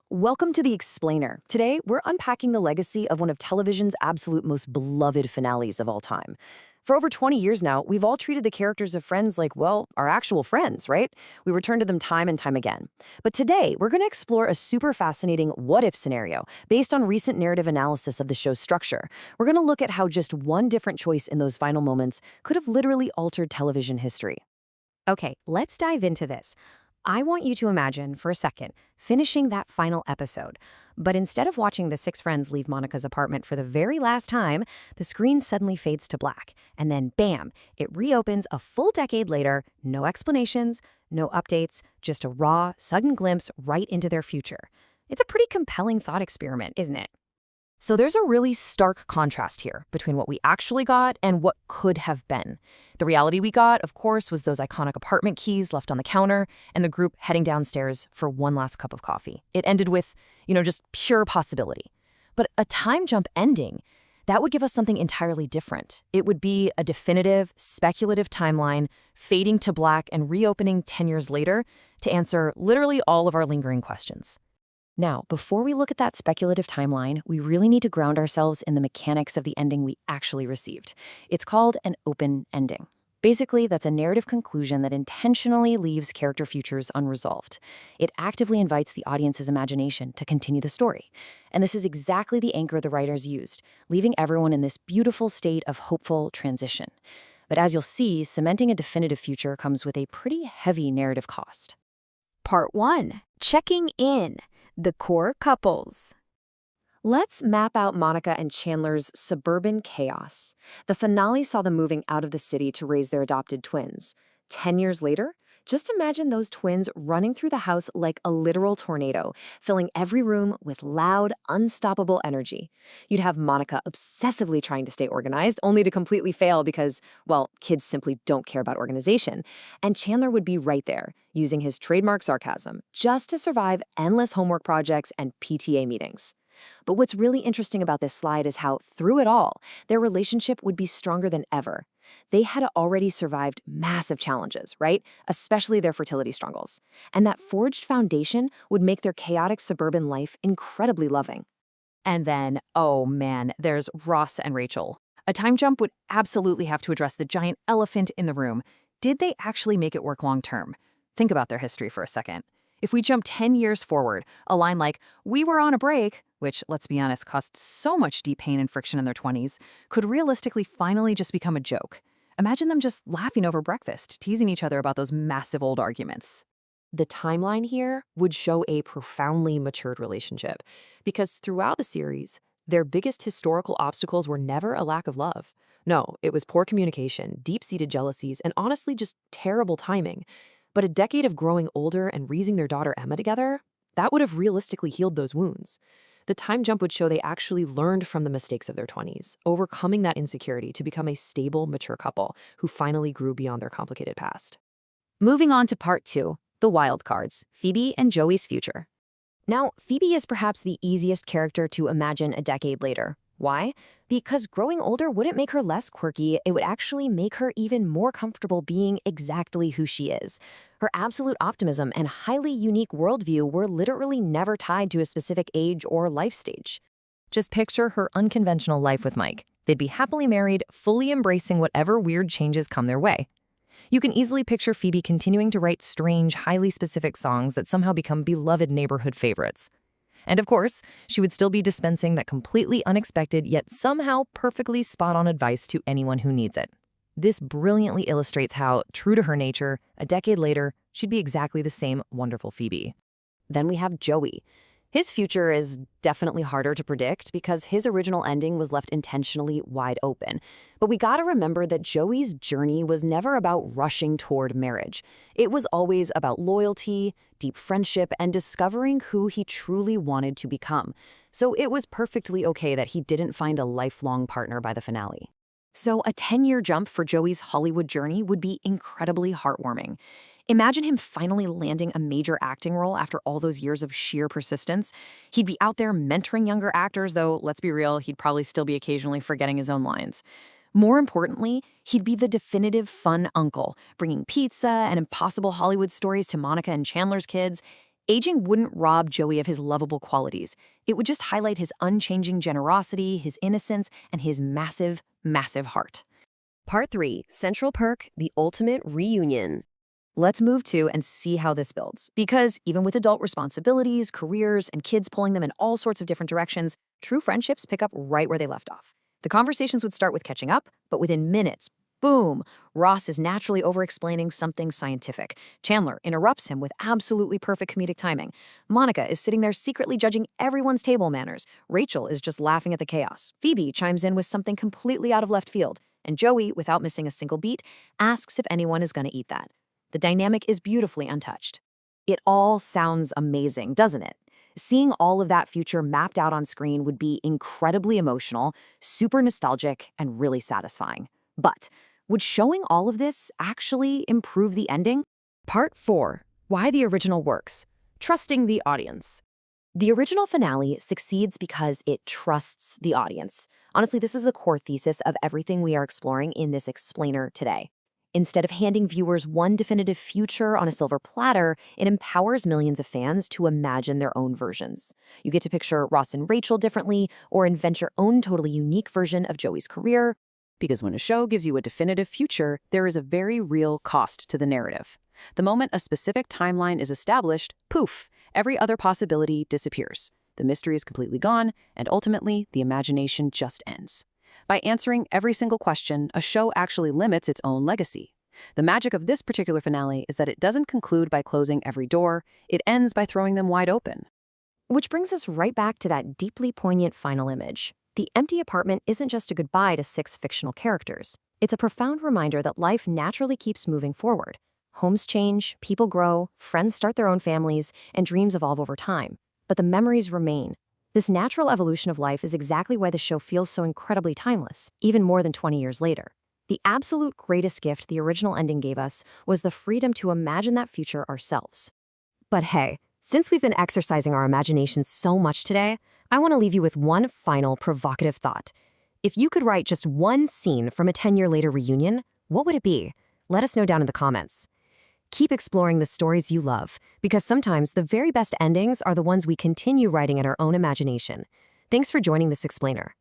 Welcome to The Explainer. Today, we're unpacking the legacy of one of television's absolute most beloved finales of all time. For over 20 years now, we've all treated the characters of Friends like, well, our actual friends, right? We return to them time and time again. But today, we're going to explore a super fascinating what-if scenario based on recent narrative analysis of the show's structure. We're going to look at how just one different choice in those final moments could have literally altered television history. Okay, let's dive into this. I want you to imagine, for a second, finishing that final episode. But instead of watching the six friends leave Monica's apartment for the very last time, the screen suddenly fades to black. And then, bam, it reopens a full decade later, no explanations, no updates, just a raw, sudden glimpse right into their future. It's a pretty compelling thought experiment, isn't it? So there's a really stark contrast here between what we actually got and what could have been. The reality we got, of course, was those iconic apartment keys left on the counter and the group heading downstairs for one last cup of coffee. It ended with, just pure possibility. But a time jump ending, that would give us something entirely different. It would be a definitive, speculative timeline, fading to black and reopening 10 years later to answer literally all of our lingering questions. Now, before we look at that speculative timeline, we really need to ground ourselves in the mechanics of the ending we actually received. It's called an open ending. Basically, that's a narrative conclusion that intentionally leaves character futures unresolved. It actively invites the audience's imagination to continue the story. And this is exactly the anchor the writers used, leaving everyone in this beautiful state of hopeful transition. But as you'll see, cementing a definitive future comes with a pretty heavy narrative cost. Part 1. Checking in. The core couples. Let's map out Monica and Chandler's suburban chaos. The finale saw them moving out of the city to raise their adopted twins. 10 years later, just imagine those twins running through the house like a literal tornado, filling every room with loud, unstoppable energy. You'd have Monica obsessively trying to stay organized, only to completely fail because, well, kids simply don't care about organization. And Chandler would be right there, using his trademark sarcasm, just to survive endless homework projects and PTA meetings. But what's really interesting about this slide is how, through it all, their relationship would be stronger than ever. They had already survived massive challenges, right? Especially their fertility struggles. And that forged foundation would make their chaotic suburban life incredibly loving. And then, oh man, there's Ross and Rachel. A time jump would absolutely have to address the giant elephant in the room. Did they actually make it work long term? Think about their history for a second. If we jump 10 years forward, a line like, "We were on a break," which, let's be honest, caused so much deep pain and friction in their 20s, could realistically finally just become a joke. Imagine them just laughing over breakfast, teasing each other about those massive old arguments. The timeline here would show a profoundly matured relationship, because throughout the series, their biggest historical obstacles were never a lack of love. No, it was poor communication, deep-seated jealousies, and honestly just terrible timing. But a decade of growing older and raising their daughter Emma together, that would have realistically healed those wounds. The time jump would show they actually learned from the mistakes of their 20s, overcoming that insecurity to become a stable, mature couple who finally grew beyond their complicated past. Moving on to part 2, the wild cards, Phoebe and Joey's future. Now, Phoebe is perhaps the easiest character to imagine a decade later. Why? Because growing older wouldn't make her less quirky, it would actually make her even more comfortable being exactly who she is. Her absolute optimism and highly unique worldview were literally never tied to a specific age or life stage. Just picture her unconventional life with Mike. They'd be happily married, fully embracing whatever weird changes come their way. You can easily picture Phoebe continuing to write strange, highly specific songs that somehow become beloved neighborhood favorites. And of course, she would still be dispensing that completely unexpected yet somehow perfectly spot-on advice to anyone who needs it. This brilliantly illustrates how, true to her nature, a decade later, she'd be exactly the same wonderful Phoebe. Then we have Joey. His future is definitely harder to predict because his original ending was left intentionally wide open. But we gotta remember that Joey's journey was never about rushing toward marriage. It was always about loyalty, deep friendship, and discovering who he truly wanted to become. So it was perfectly okay that he didn't find a lifelong partner by the finale. So a 10-year jump for Joey's Hollywood journey would be incredibly heartwarming. Imagine him finally landing a major acting role after all those years of sheer persistence. He'd be out there mentoring younger actors, though, let's be real, he'd probably still be occasionally forgetting his own lines. More importantly, he'd be the definitive fun uncle, bringing pizza and impossible Hollywood stories to Monica and Chandler's kids. Aging wouldn't rob Joey of his lovable qualities. It would just highlight his unchanging generosity, his innocence, and his massive, massive heart. Part 3, Central Perk, the ultimate reunion. Let's move to and see how this builds. Because even with adult responsibilities, careers, and kids pulling them in all sorts of different directions, true friendships pick up right where they left off. The conversations would start with catching up, but within minutes, boom, Ross is naturally over-explaining something scientific. Chandler interrupts him with absolutely perfect comedic timing. Monica is sitting there secretly judging everyone's table manners. Rachel is just laughing at the chaos. Phoebe chimes in with something completely out of left field. And Joey, without missing a single beat, asks if anyone is going to eat that. The dynamic is beautifully untouched. It all sounds amazing, doesn't it? Seeing all of that future mapped out on screen would be incredibly emotional, super nostalgic, and really satisfying. But would showing all of this actually improve the ending? Part 4. Why the original works. Trusting the audience. The original finale succeeds because it trusts the audience. Honestly, this is the core thesis of everything we are exploring in this explainer today. Instead of handing viewers one definitive future on a silver platter, it empowers millions of fans to imagine their own versions. You get to picture Ross and Rachel differently, or invent your own totally unique version of Joey's career. Because when a show gives you a definitive future, there is a very real cost to the narrative. The moment a specific timeline is established, poof, every other possibility disappears. The mystery is completely gone, and ultimately, the imagination just ends. By answering every single question, a show actually limits its own legacy. The magic of this particular finale is that it doesn't conclude by closing every door, it ends by throwing them wide open. Which brings us right back to that deeply poignant final image. The empty apartment isn't just a goodbye to 6 fictional characters. It's a profound reminder that life naturally keeps moving forward. Homes change, people grow, friends start their own families, and dreams evolve over time. But the memories remain. This natural evolution of life is exactly why the show feels so incredibly timeless, even more than 20 years later. The absolute greatest gift the original ending gave us was the freedom to imagine that future ourselves. But hey, since we've been exercising our imaginations so much today, I want to leave you with one final provocative thought. If you could write just one scene from a 10-year-later reunion, what would it be? Let us know down in the comments. Keep exploring the stories you love, because sometimes the very best endings are the ones we continue writing in our own imagination. Thanks for joining this explainer.